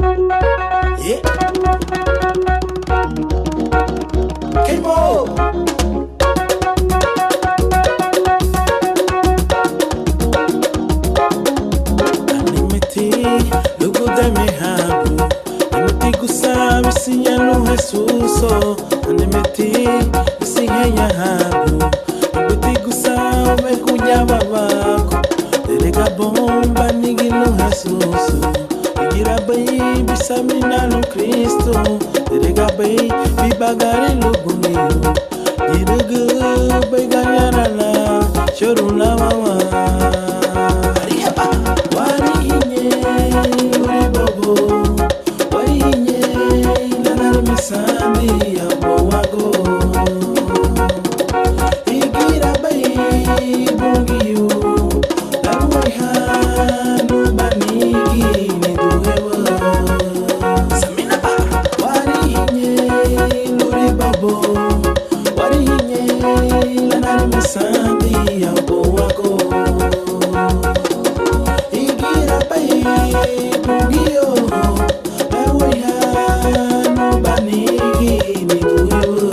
Yeah. K-Mo. Animeti, lugu de mi habu. Animeti kusabi sinyanu Jesuso. Animeti, isinya habu. Animeti kusabi kunya babako. Terega bomba nigilo Jesuso. Igira bay bisamina no Cristo. Terega bay bibagari lubungiyo. Irugu bay ganyana la chorula mama. Warihinye uri bobo. Warihinye lanar misami abo wago. Igira bay bungiyo. Laruaiha no banigi ni duhewa. Samina ba. Warihinye uri bobo. Warihinye lanar misami abo wago. Igira bay bungiyo. Laruaiha no banigi ni duhewa.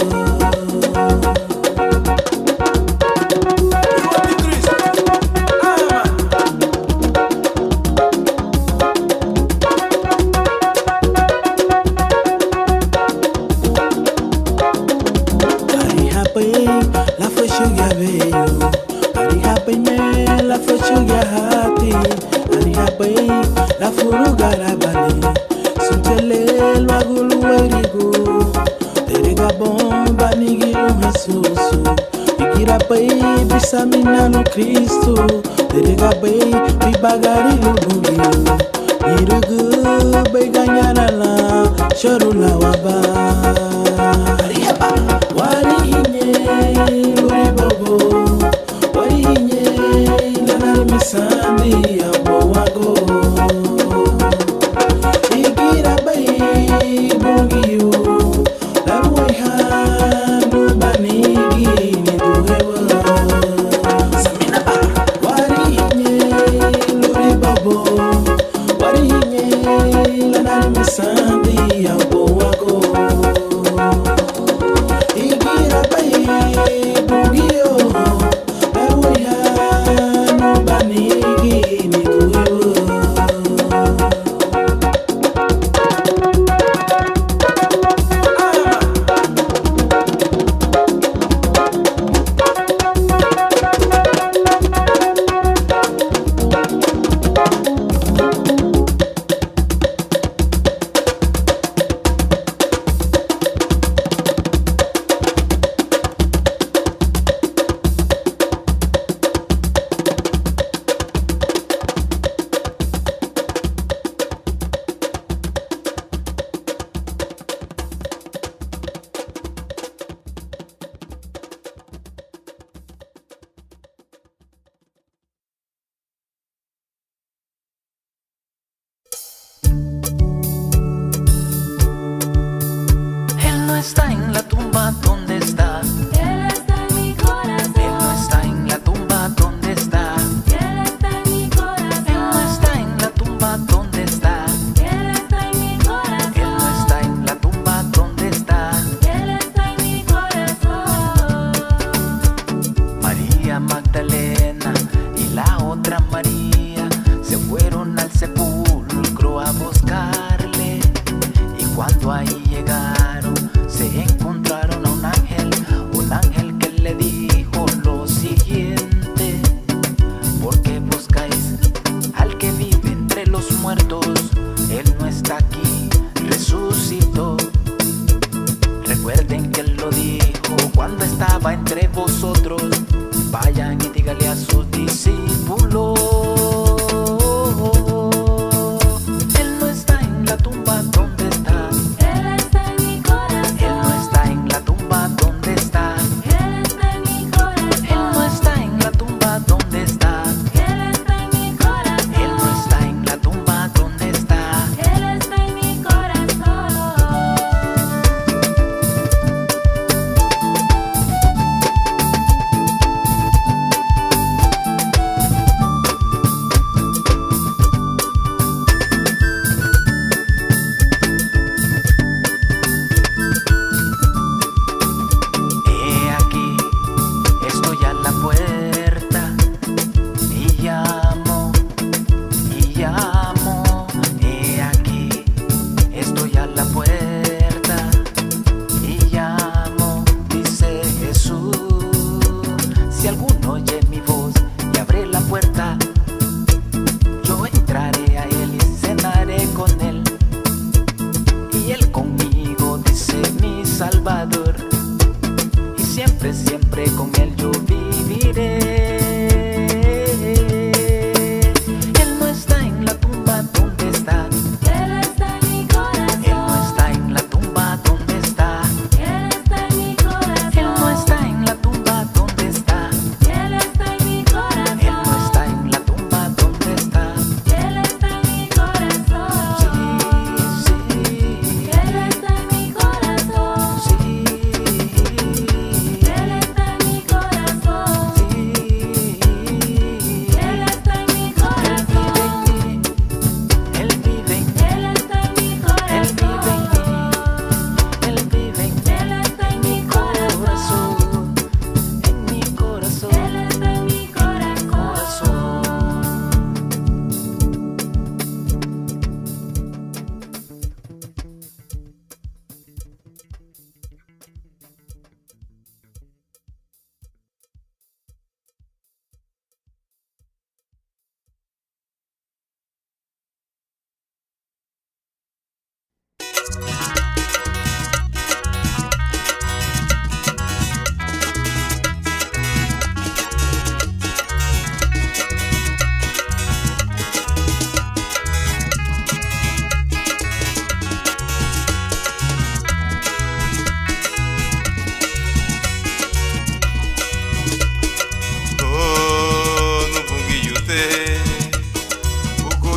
La foshuya beyo, ariha me la foshuya hati, ariha la furuga la bali, suntele lo agulu erigo, terega bomba nigilu Jesusu, igira bisamina no Cristo, terega bibagari lubugio, irugu ganyana la chorula waba. Warihinye uri bobo. Warihinye lanar misami abo wago. Igira bay bungiyo. Laruaiha no banigi ni duhewa. Samina ba. Warihinye uri bobo. Warihinye lanar misami abo wago. Igira bay bungiyo. Laruaiha no banigi ni duhewa. Él no está en la tumba, ¿dónde está? Él está en mi corazón. Él no está en la tumba, ¿dónde está? Él está en mi corazón. Él no está en la tumba, ¿dónde está? Él está en mi corazón. Él no está en la tumba, ¿dónde está? Él está en mi corazón. María Magdalena y la otra María se fueron al sepulcro a buscarle. Y cuando ahí llegaron, se encontraron a un ángel que le dijo lo siguiente: ¿por qué buscáis al que vive entre los muertos? Él no está aquí, resucitó. Recuerden que él lo dijo cuando estaba entre vosotros. Vayan y díganle a sus discípulos. Él no está en la tumba, ¿dónde está? Él está en mi corazón. Él no está en la tumba, ¿dónde está? Él está en mi corazón. Él no está en la tumba, ¿dónde está? Él está en mi corazón. Él no está en la tumba, ¿dónde está? Él está en mi corazón.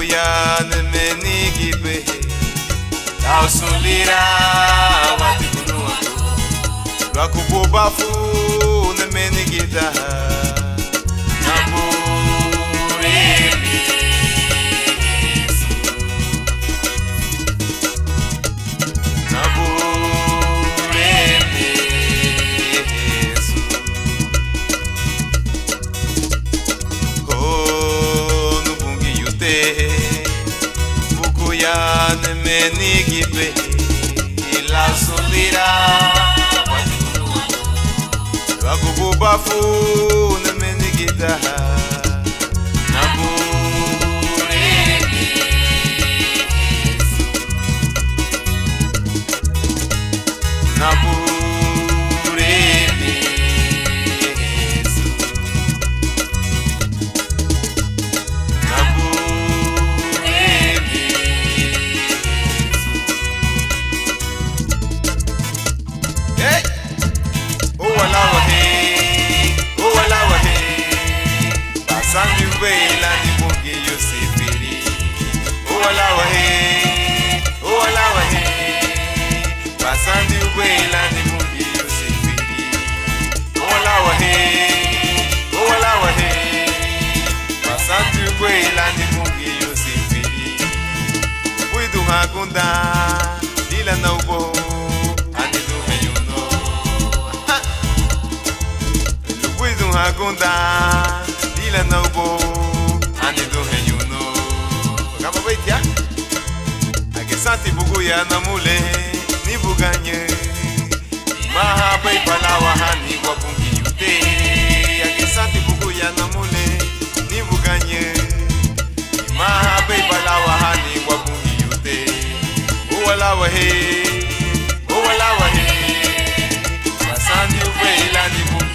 Bukuyan menigibe Lausulira wati kunua Lwakububafu nemenigida Naburemi Naburemi Oh nubungi yute Bukuyan menigibe Lausulira Wakububafu nemenigida Naburemi Naburemi Naburemi Hey! Oh walawa hey, oh walawa hey. Pasandi wela ni bunge Yosefiri. Oh walawa hey, oh walawa hey. Pasandi wela ni bunge Yosefiri. Oh walawa hey, oh walawa hey. Pasandi wela ni bunge Yosefiri. Puidu hakunda dila na ubo. Hakunda dila naubo ande do henyuno kama betia ake santi bugu ya namule ni buganye maha bai palawa hani kwa bungi yute ake santi bugu ya namule ni buganye maha bai palawa hani kwa bungi yute wala wahe basandi ubela ni bungi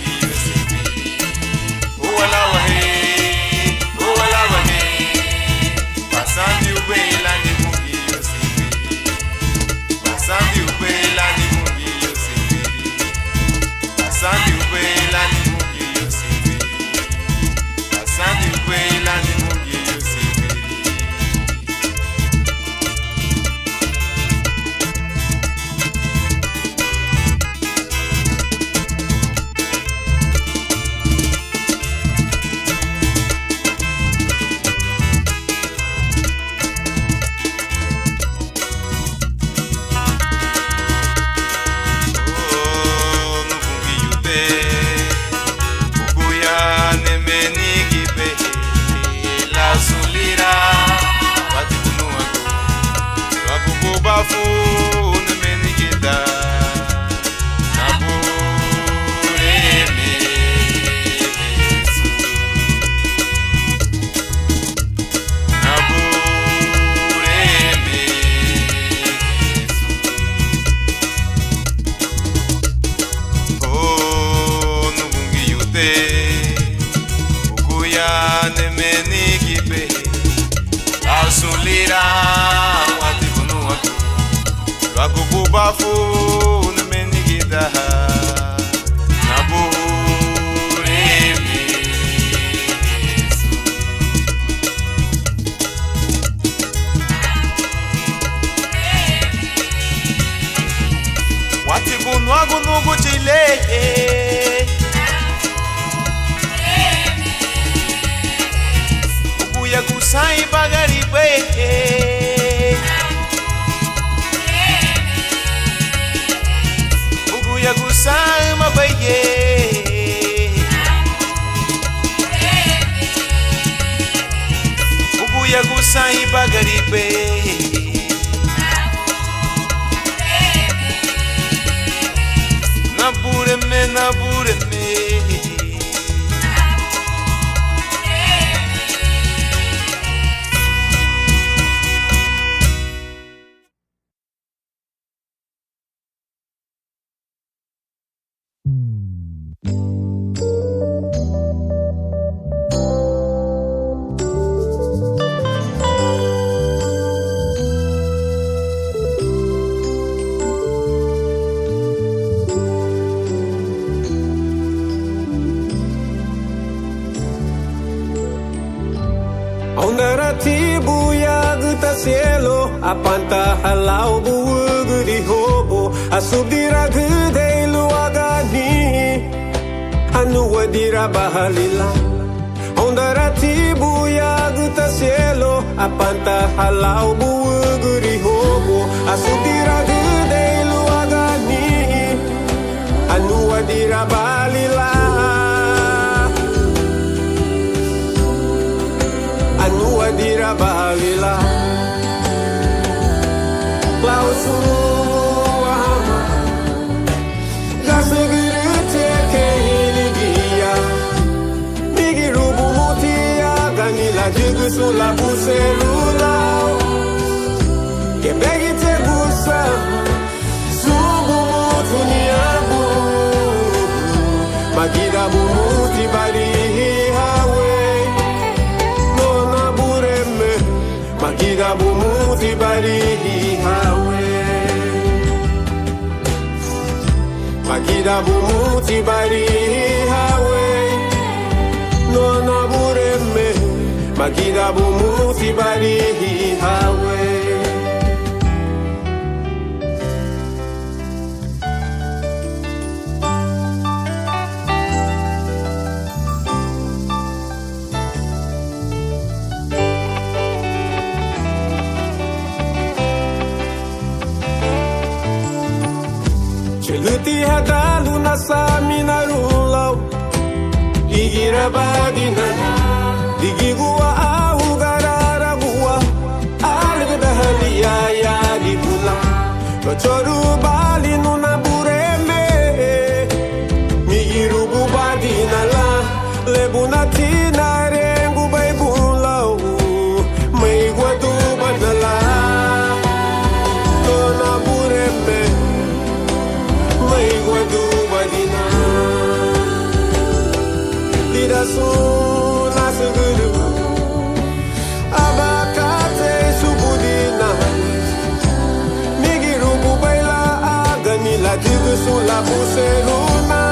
wala wahe Basandi ubela ni mungi Yosefiri Basandi ubela ni mungi Yosefiri Basandi ubela ni mungi Yosefiri Basandi ubela ni mungi Yosefiri Bafu nemenigida Naburemi Naburemi Oh nubungi yute Ukuya nemenigibe Ausulira Wakububafu nemenigida Naburemi Watibunu agunugu chile Ubuya kusai bagaribe ya kusama baye Ugu ya kusai bagaribe Nabureme apanta halau buugri hobo asubdira gudei luagani anu wadira bahalila ondara tibu ya guta cielo apanta halau buugri hobo asubdira gudei luagani anu wadira bahalila anu wadira bahalila Klausua Gasugirite kehiligia Migirubu mutia Ganila jigusula buselula Kebegite busa Subu mutuniabu Magida bumuti barihi hawe Nona bureme Magida bumuti barihi Magida bumuti barihi hawe Nona bureme Magida bumuti barihi hawe Luti hadalu nasa minarulau Digira bagina Digigua ahu garara gua Algada halia ya dipula Kocoru bali nuna bureme Migirubu badina la Lebuna tina rengu baibulau Maigua tu badala Nona bureme Badina Lida suna seguru Abakate subudina Migirubu baila aganila Digusula buseluna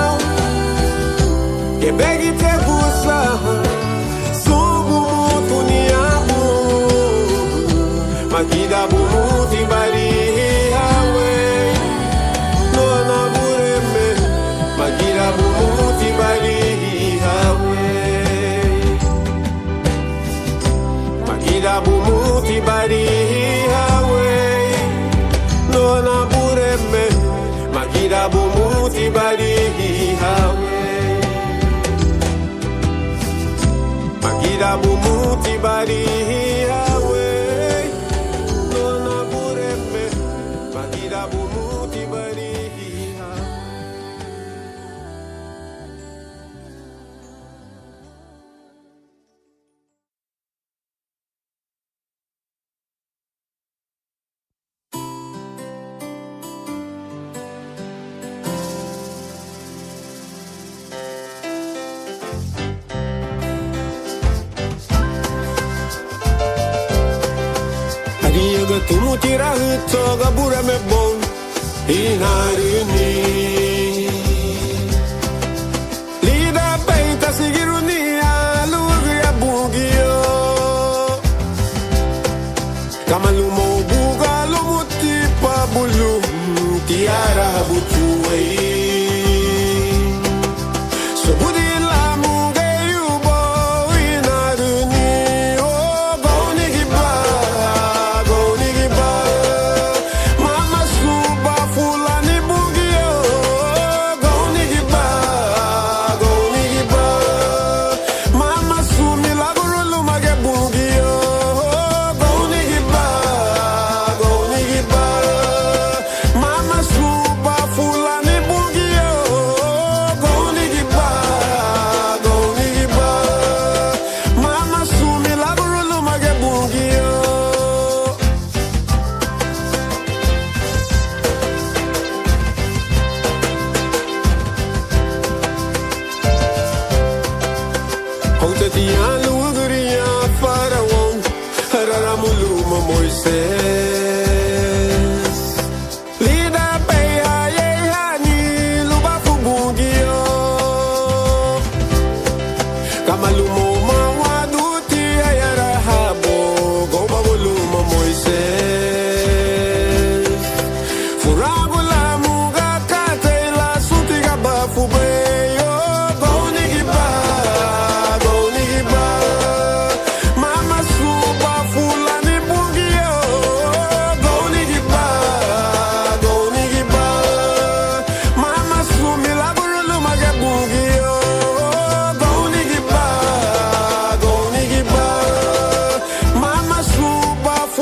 Kebegi te busa Subu mutuniabu Magida bumuti barihi hawe Nona bureme Magida bumuti barihi hawe Magida bumuti barihi hawe Nona bureme Magida bumuti barihi hawe Magida bumuti barihi hawe Nona bureme Magida bumuti barihi hawe Hariyaga tumutira hitoga burame bon Inarini Lida peita sigirunia Lugia bugio Kamalumo buga lumuti pabulu Tiara butuei Sobudila mugeyubo Inarini Oh gonigiba Gonigiba Mama suba fulani bugio Gonigiba Gonigiba Mama sumi lagurulu mage bugio Gonigiba Gonigiba Mama suba fulani bugio Gonigiba Gonigiba Mama sumi lagurulu mage bugio Houtatiya luguria faraon Raramuluma Moises Lida peya yehani lubafu bugio Kamalumo mawaduti ayarahabo Gobabuluma Moises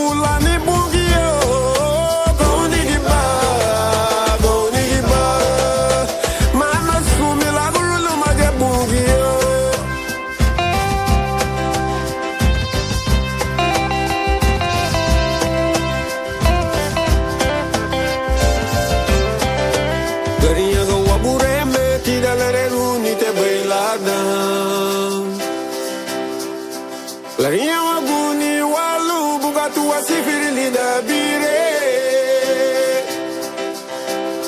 fulani bungio. Laria waguni walu bugatu wasifiri lidabire.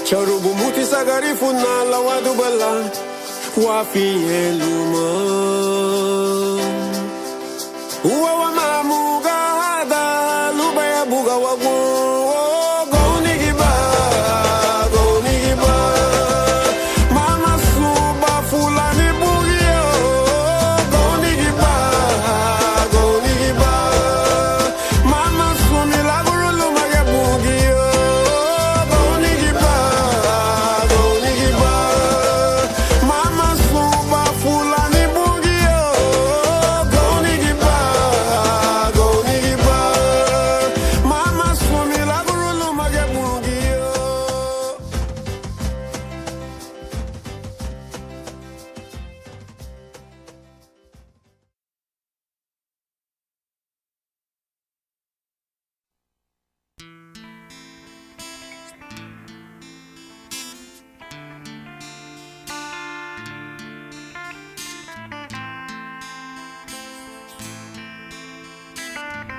Charubu muti sagari funa la wadu bala wafi eluma. Uwa wa mamuga hada lubaya buga wagu.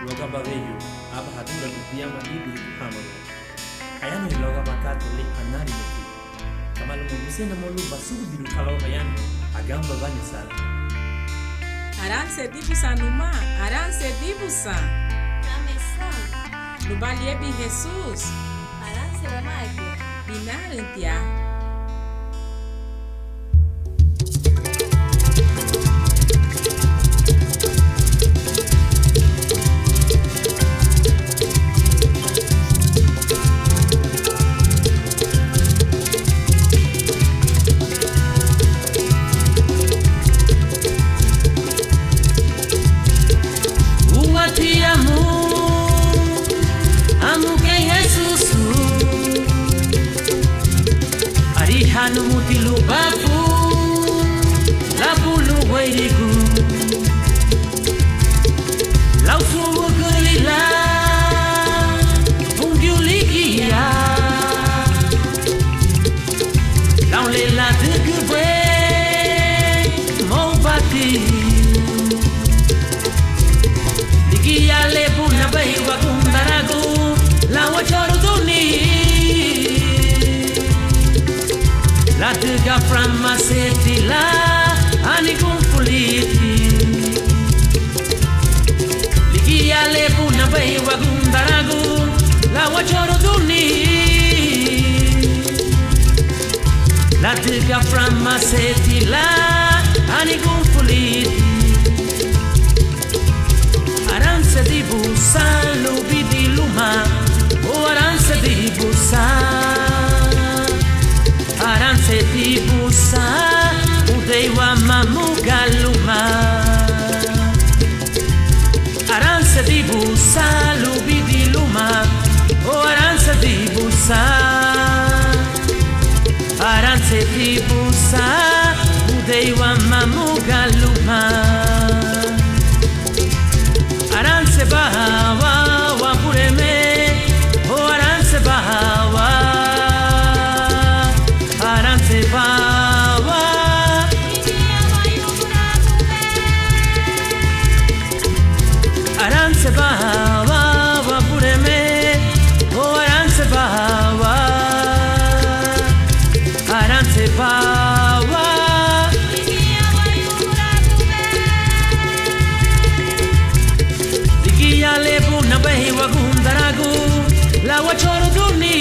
Loga baveyo aba hadura lubiama ibi hamaro ayano loga makato le anari meki kama lumo musena molu basugu bidu kalau bayano agamba banya sala aranse dibusa numa aranse dibusa Kamesa. lubali ebi Jesus Aranse Ramagio. binarentia Hanu mutilu bafu labulu wairigu lausu gulila ungiulikia laulela degwe mobati ligia lebu nabai wagundaragu lawa chorduni la tega framma seti la ani confuliti ligia le buna bai wagundaragu la wachoro duni la tega framma seti la ani confuliti aranse di busa lubi di luma o aranse di busa aranse di busa udei wa mamugaluma aranse di busa lubi di luma o aranse di busa aranse di busa udei wa mamugaluma aranse bahawa wa pureme o aranse bahawa aranse bawa aranse bawa wa pureme o aranse bawa aranse bawa dikia lebu na bahi wa gundaragu la wa choro duni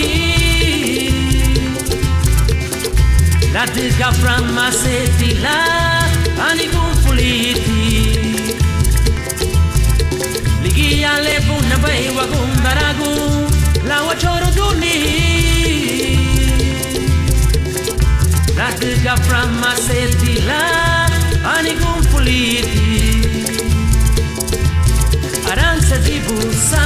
la tega framma seti la ani confuliti ligia le buna bai wagundaragu la wachoro duni la tega framma seti la ani confuliti aranse di busa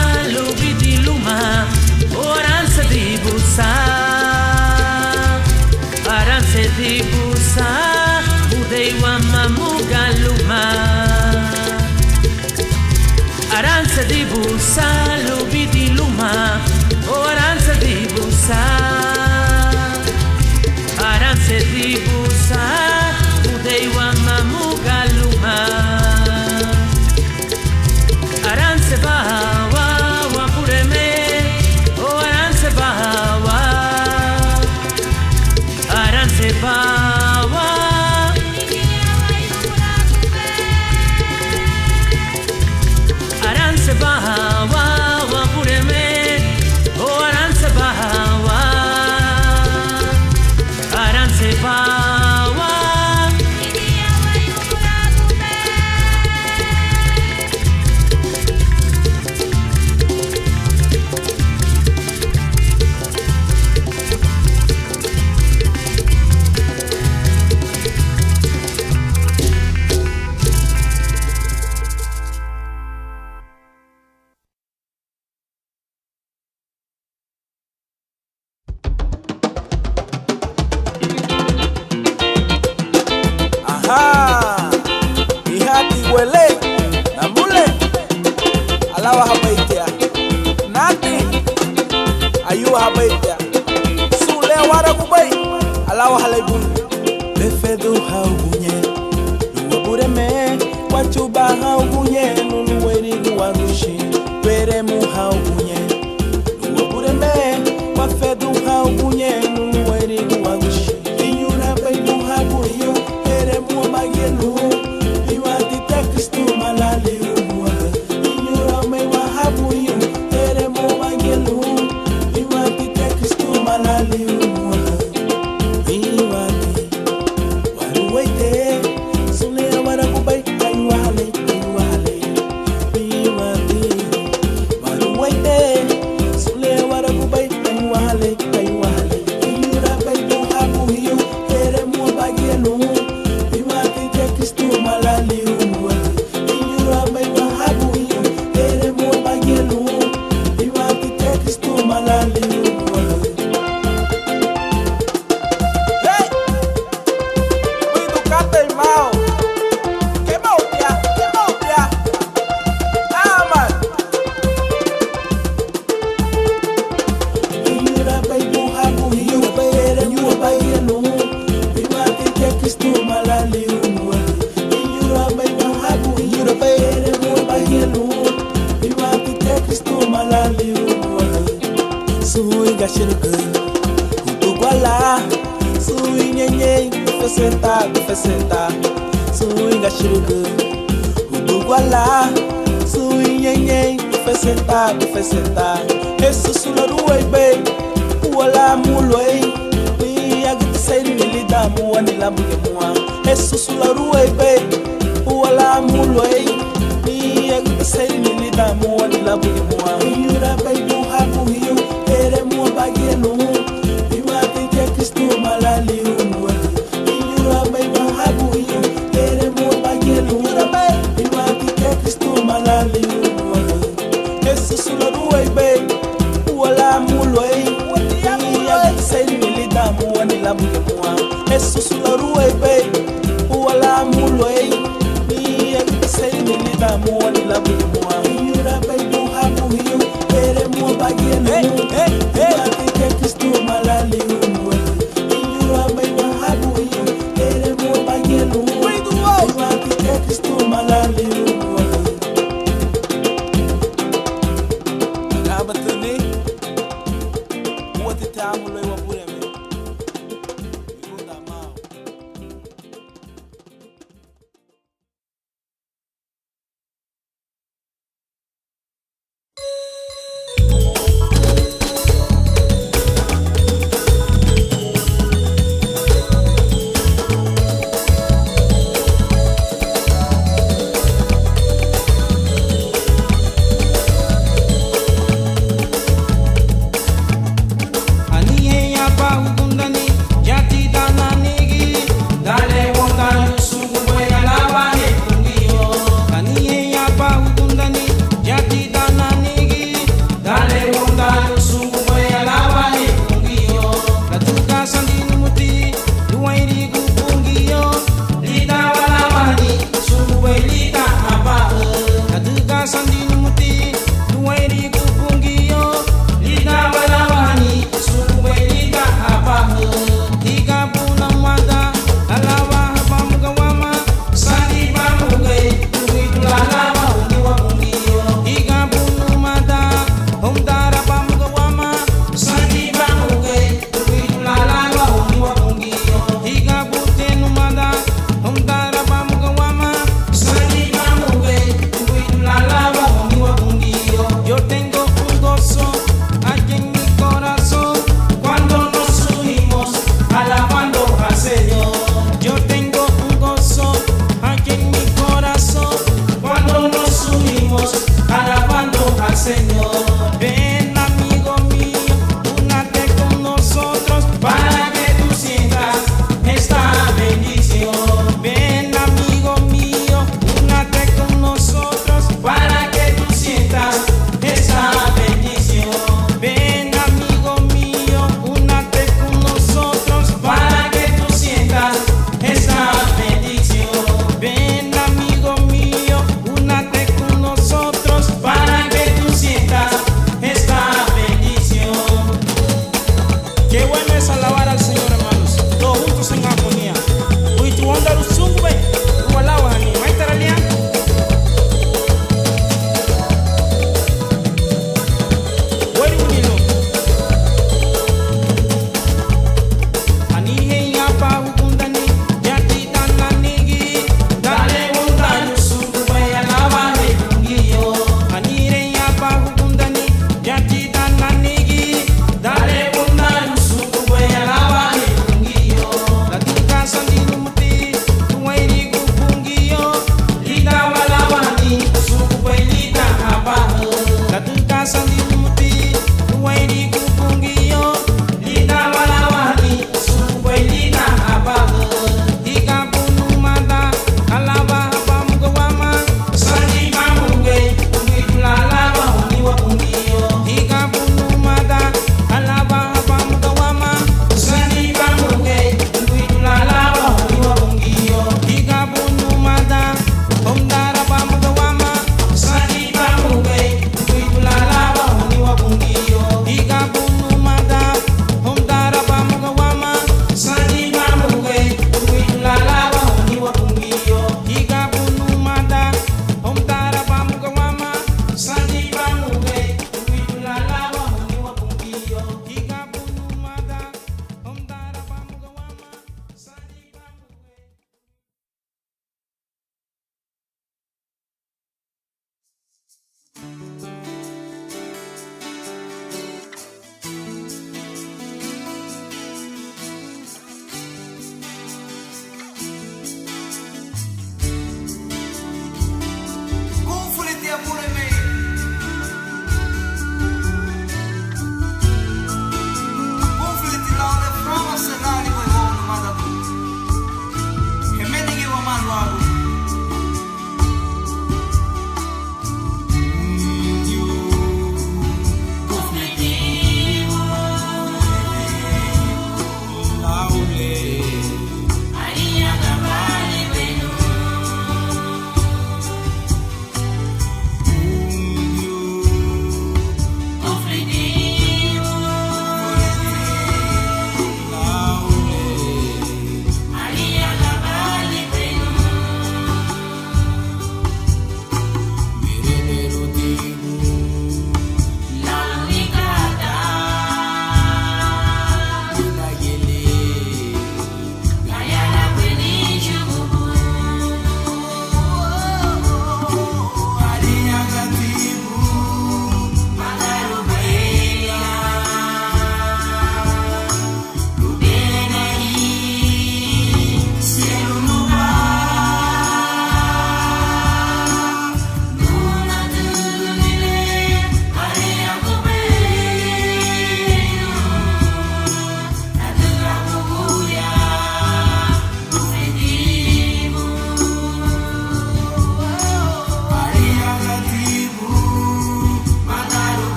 baitia. Sule wara kubai. Alawa halai bun. Befedu hau bunye. Nuwa bureme. Wachuba hau bunye. Nunu weri guwagushi. Pere mu hau bunye. Nuwa bureme. Wafedu hau bunye. Nunu weri guwagushi. Inyura baidu hau bunye. Pere mu bagelu. Iwa tite Kristu malali umwa. Inyura mewa hau bunye. Pere mu bagelu. Iwa tite Kristu malali umwa. Iwa ti. Waru waite. Sule wara kubai. Ayuhale. Ayuhale. Iwa ti. Waru waite. Sule wara kubai. Ayuhale. Ayuhale. Inyura baidu hau bunye. Pere mu bagelu. Iwa tite Kristu malali umwa. Inyura mewa hau bunye. Pere mu bagelu. Iwa tite Kristu malali umwa. Hey! Cuido cata irmão. Queimou dia, queimou dia. Ah, mano. Inyura baidu habu hiu bayere nyua bayelu. Iwa tite Kristu malali umwa. Inyura baidu habu hiu bayere nyua bayelu. Iwa tite Kristu malali umwa. Sui gashirka. Utugwala, sui nyenye, gufesenta, sui gashirugu. Utugwala, sui nyenye, gufesenta. Esu ruwe be, uwala mulwe, ni agiti sairi nilida muwa nilabuge muwa. Esu ruwe be, uwala mulwe, ni agiti sairi nilida muwa nilabuge muwa. Inyura baidu habu hiyo, ere muwa bagelu. Iwa tite Kristu malali umwa. Inyura baidu habu hiyo, ere muwa bagelu. Iwa tite Kristu malali umwa. Esu ruwe be, uwala mulwe, ni agiti sairi nilida muwa nilabuge muwa. Esu ruwe be, uwala mulwe, ni agiti sairi nilida muwa nilabuge muwa. Inyura baidu habu hiyo, ere muwa bagelu. Iwa tite Kristu malali umwa. Inyura baidu habu hiyo, ere muwa bagelu. Iwa tite Kristu malali umwa. Agabatani, uwati tamu loi wapureme. Ikunda mao. Aniye ya pa ugundani jati dana nigi dale wonga sungu boya lawa ne kungiyo. Aniye ya pa ugundani jati dana nigi dale wonga sungu boya lawa ne kungiyo. Latuka sandini muti duwairi kupungiyo lida walawani sungu boy lida apa. Latuka sandini muti duwairi kupungiyo lida walawani sungu boy lida apa.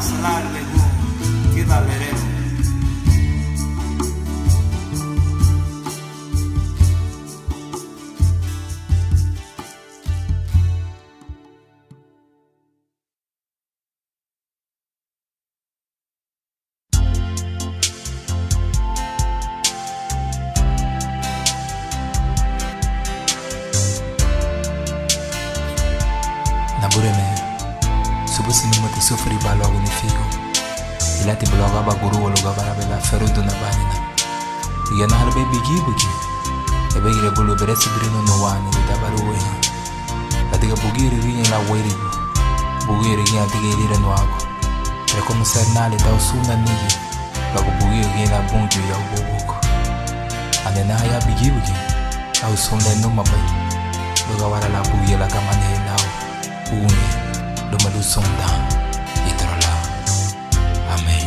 masalar legu kita leremo. Nabureme, subu sinu mati sufri ba logo ni figo. Ilati bloga ba guru loga ba bela feru duna banina. Iga na halbe bigi bugi. Ebe gire bulu beresi brino no wani da baru we. Adiga bugi ri la weri. Bugi ri ya diga ri no ago. Recono sernale da usuna nigi. Logo bugi ri la bunju ya ubuko. Ane na ya bigi bugi. Au sonde no mabai. Loga wara la bugi la kamane nao. Une, do malu sonda, itrola. Amen.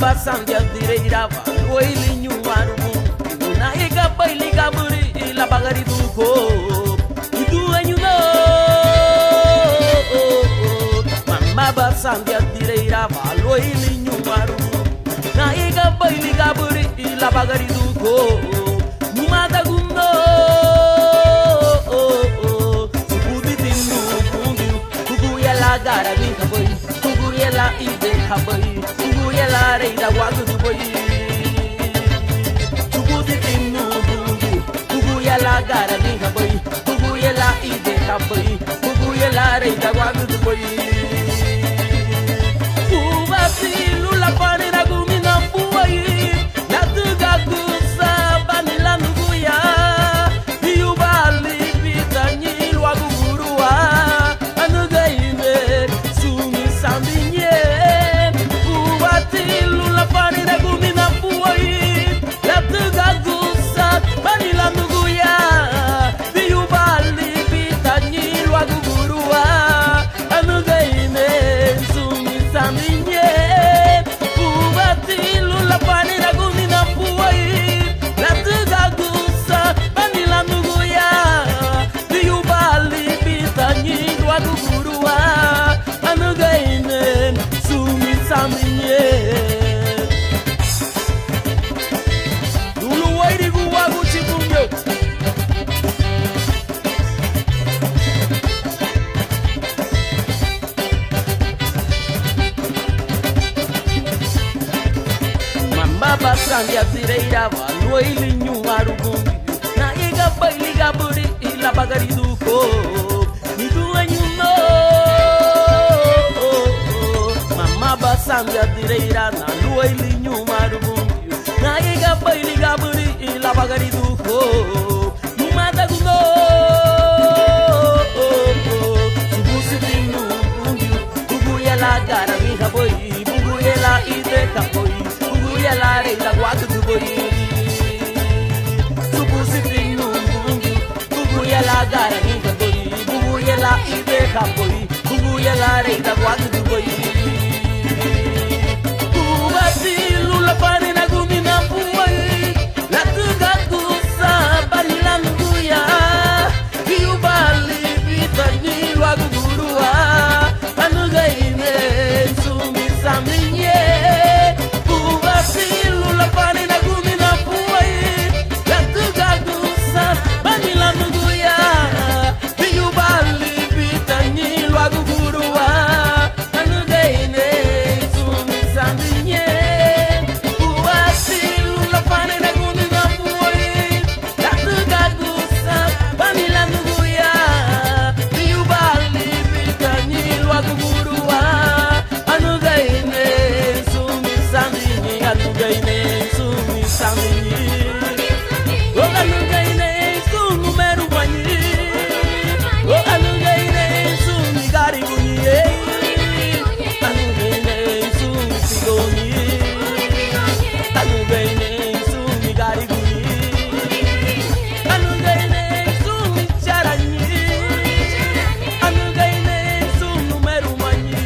basandia direira va loili nyuaru na ega baili gaburi la bagari duko itu anyuno mama basandia direira va loili nyuaru na ega baili gaburi la bagari duko mumada gundo subuditinu kundu kuguyela gara ni kaboy kuguyela ide kaboy kuguyela reida wagu boy subuditinu kundu kuguyela gara ni kaboy kuguyela ide kaboy kuguyela reida wagu boy ubasilu la panera gumina boy la tuga gusa banila nuguya yubali bitani lwagu gurua anugaime sumi sambinye ubatilu la panera gumina boy la tuga gusa banila nuguya yubali bitani lwagu gurua anugaime sumi sambinye ubatilu la panera gumina boy la tuga gusa banila nuguya yubali bitani lwagu gurua anugaime sumi sambinye Lulu wairi guwagu chibunyo Mamba basrandia direira va loili nyuaru gumbi na iga baili gaburi ila bagari duko nidu anyuno Mama basrandia direira na loili nyuaru gumbi na iga baili gaburi ila bagari duko mumada gundo subusitinu kundu kuguyela gara mi kaboy kuguyela ide kaboy kuguyela reida wagu boy subusitinu kundu kuguyela gara mi kaboy kuguyela ide kaboy kuguyela reida wagu boy ubasilu la panena gumina boy la tuga gusa banila nuguya yubali bitani lwagu gurua anugaime sumi sambinye ubasilu la panena gumina boy la tuga gusa banila nuguya yubali bitani lwagu gurua anugaime sumi sambinye ubasilu la panena gumina boy la tuga gusa banila nuguya yubali bitani lwagu gurua anugaime sumi sambinye anugaime sumi sambinye oh anugaime sumi merubanyi oh anugaime sumi garibunye anugaime sumi sigoni anugaime sumi garibunye anugaime sumi charanyi anugaime sumi merubanyi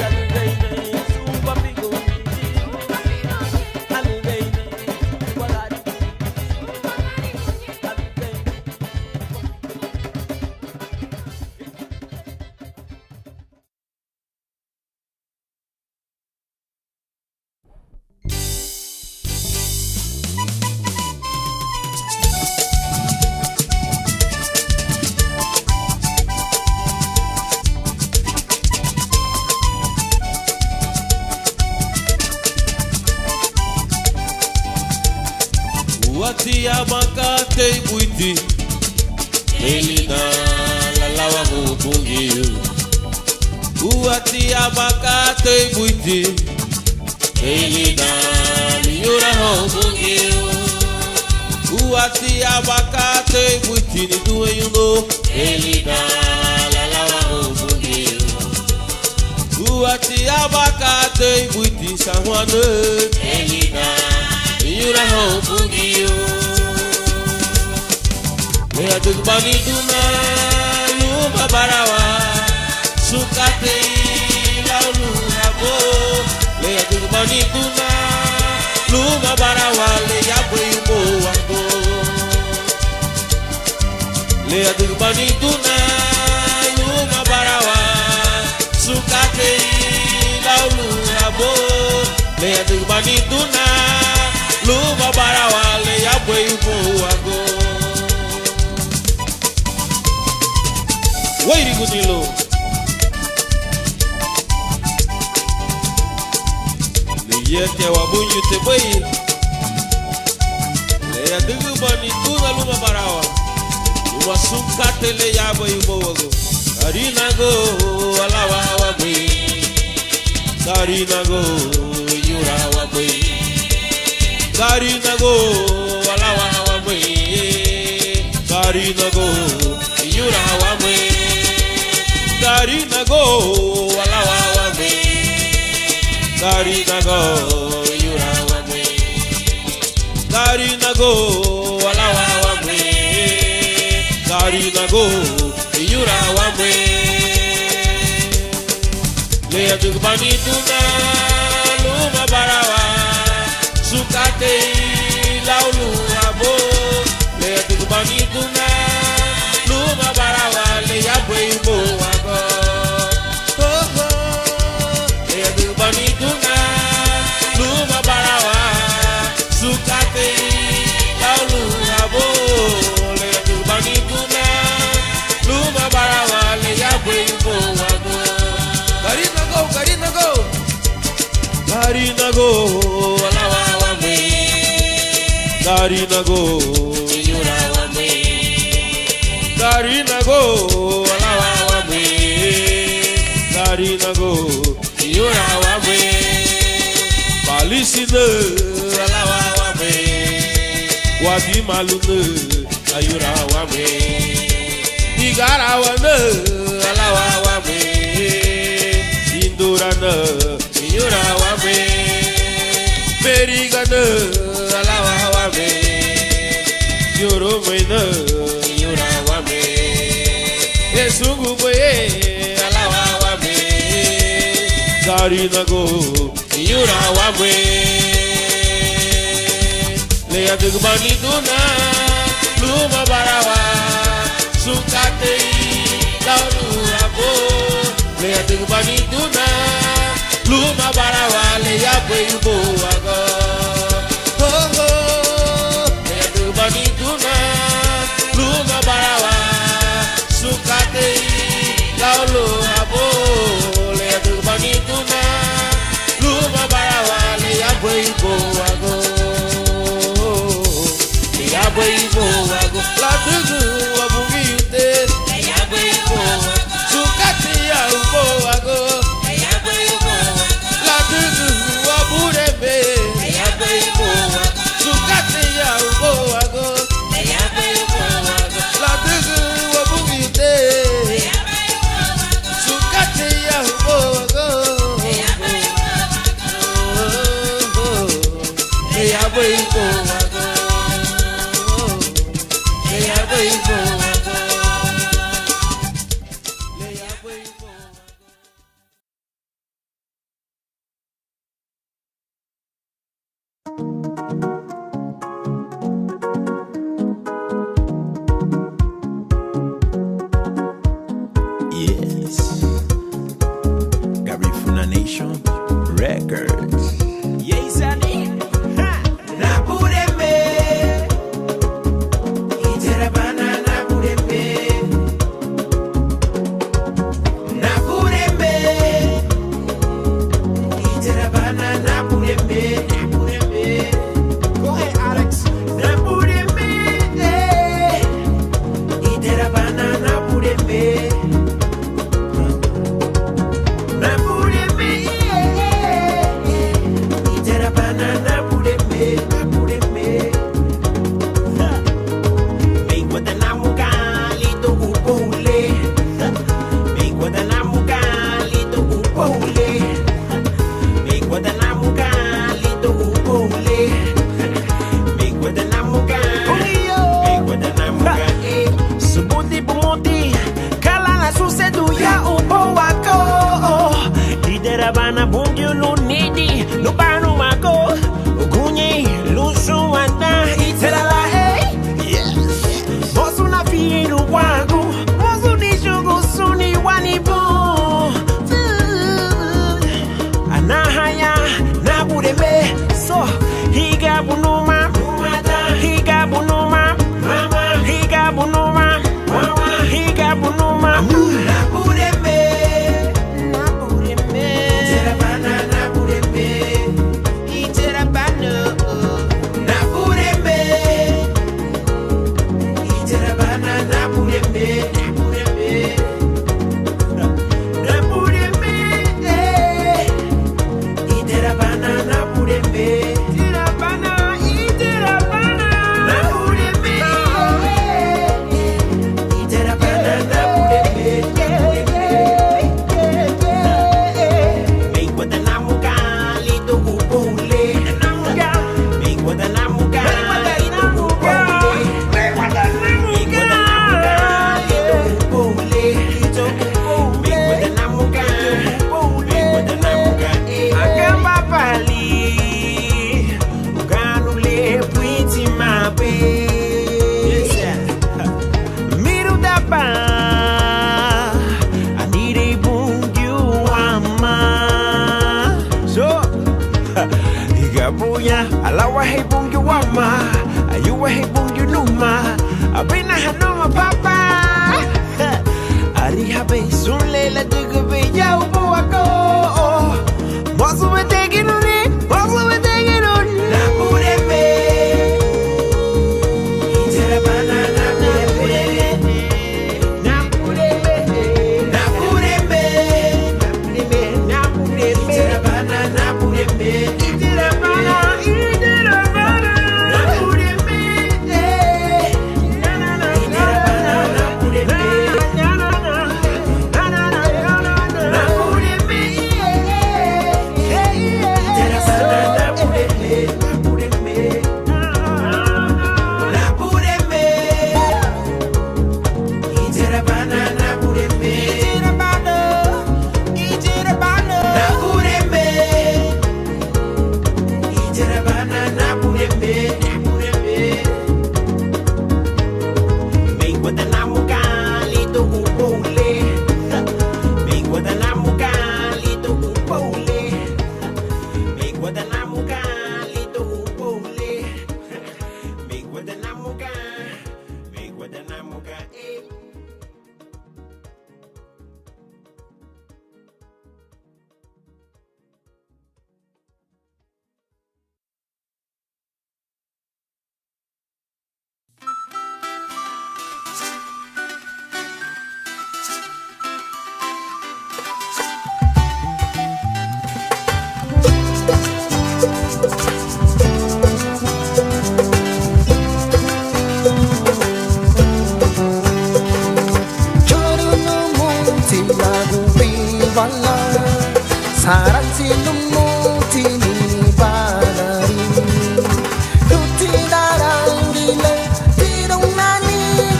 anugaime sumi papigoni anugaime wagari Wati abakate buiti Elina la lawa mubungiyo Wati abakate buiti Elina miyura mubungiyo Wati abakate buiti ni duwe yuno Elina la lawa mubungiyo Wati abakate buiti sahwane Elina miyura mubungiyo Mea tukbani duna yuma barawa Sukate laulu habo Mea tukbani luma barawa le ya bo wago le adubani tuna luma barawa sukate laulu abo le adubani tuna luma barawa le ya bo wago Wairi Gunilo Le yete wa bunyu te boi Le ya dugu bani tuna luma barawa Luma sukate le ya boi bogo Karina go alawa wa boi Karina go yura wa boi Karina go alawa wa boi Karina go yura wa boi Karina go alawa wa me Karina go yura wa me Karina go alawa wa me Karina go yura wa me Le adubani tuna luma barawa sukate laulu abo Le adubani tuna luma barawa le ya bo wago Le adubani tuna luma barawa sukate laulu abo Le adubani tuna luma barawa le ya bo wago Karina go Karina go alawa wa me Karina go yura wa me Karina go alawa wa me Karina go yura wa me Balisine alawa wa me Wadi malune ayura wa me Digara wa ne alawa wa me Indurana yura wa me Berigana alawa wa me Yoro mena yura wa me Esungu boye alawa wa me Karina go yura wa me Le adubani tuna luma barawa sukate laulu abo Le adubani tuna luma barawa le ya bo wago Le adubani tuna luma barawa sukate laulu abo Le adubani tuna luma barawa le ya bo wago Le ya bo wago La tugu wabungi yute Le ya bo wago sukate ya wago La tugu waburebe ya wago sukate ya wago La tugu wabungite sukate ya wago ya wago Yes. Garifuna Nation Records. Yes, I need. Go ahead, Alex. hey boom you wama, you hey boom you numa, abina hanuma papa. Ari habe sunle la diga be ya ubo ako. Mosu me taking on it, mosu me taking on it. Na pure me, itera banana na pure me, na pure me, na pure me, na pure me, itera banana pure me, itera banana, itera banana, na pure me, na na na, itera banana pure me, na na na, na na na, na pure me, itera banana pure me, pure me, na pure me, itera banana pure me, itera banana, itera banana, na pure me. Itera banana pure me, pure me. Me guarda na muka lito upole. Me guarda na muka lito upole. Me guarda na muka lito upole. Me guarda na muka, eh. 사랑 지는 못이니 바라리 루티다랑 길래 비롱나니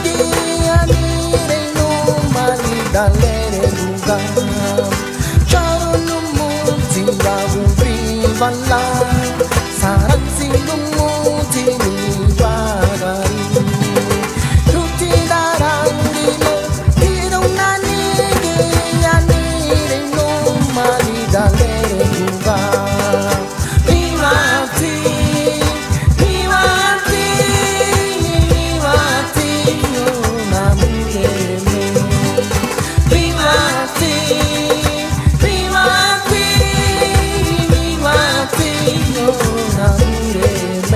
기아니레 노마니 달레레 누가 저는 못이라고 비발라 사랑 지는 못이니 바라리 루티다랑 길래 비롱나니 기아니레 노마니 달레레 누가 미와티 미와티 미와티 나무레메 미와티 미와티 미와티 나무레메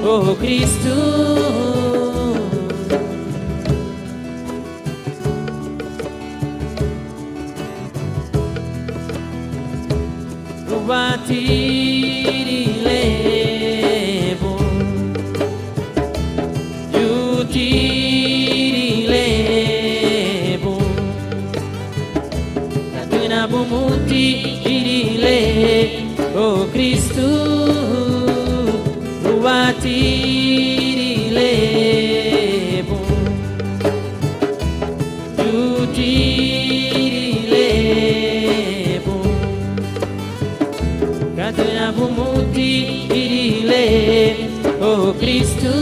Oh Cristo, rubati levo, yuti levo, katuna bumuti le, oh Cristo. Rubatiri levo, jutiri levo, katuna bumuti le, oh Cristo.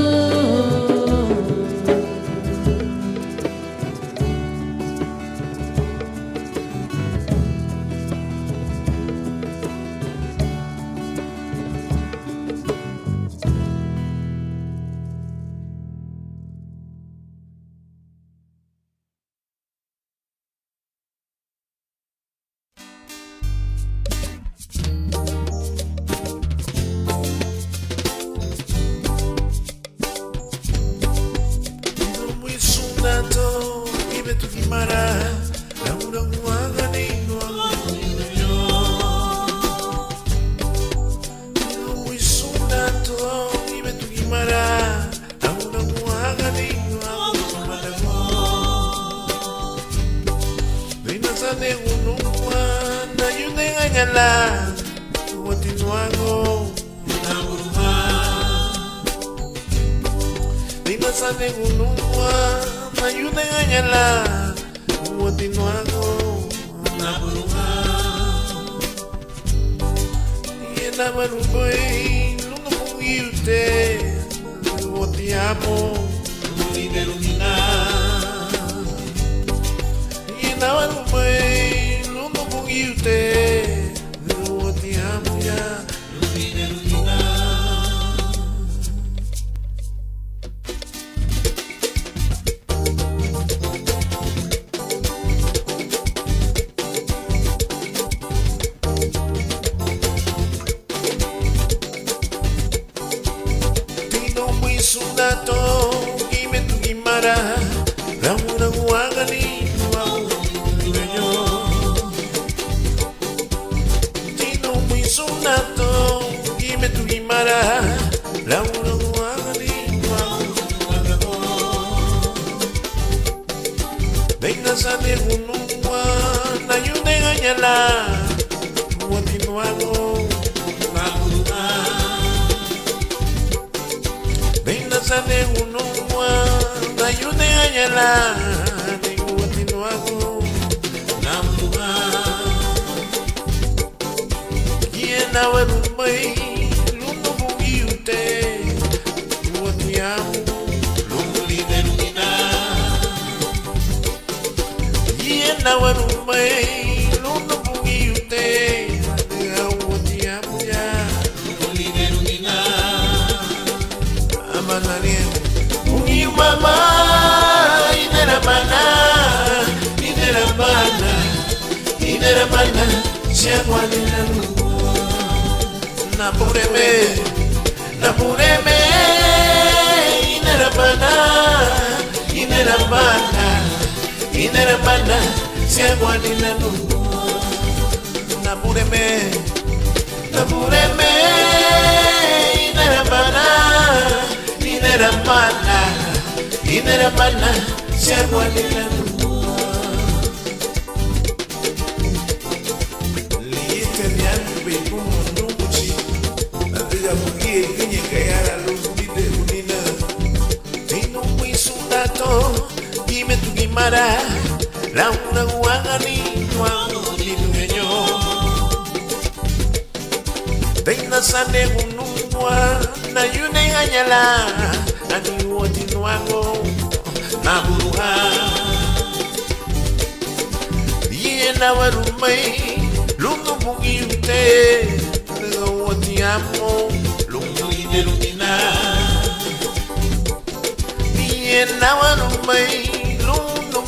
Yawa no mai no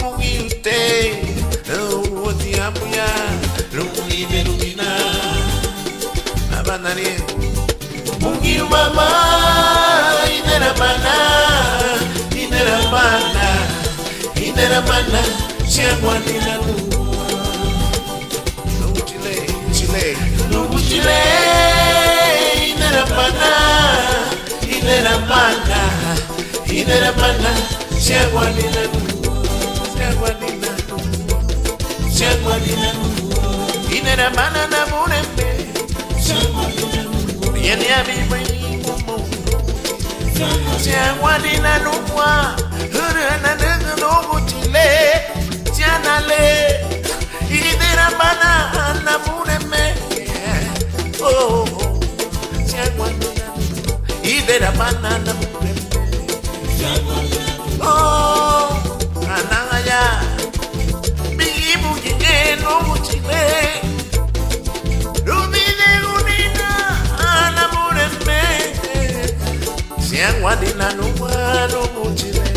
mungi te o ti apuya lungi belumina abanari mungi mama inera mana siagwa nina no chile inera mana siagwa nina inera mana na murembe yeni abi siagwa nina nuwa hurana no chile sianale inera mana na murembe oh siagwa nina inera mana na murembe oh anaya bimu jike no chile rubine unina ana murembe siagwa nina no chile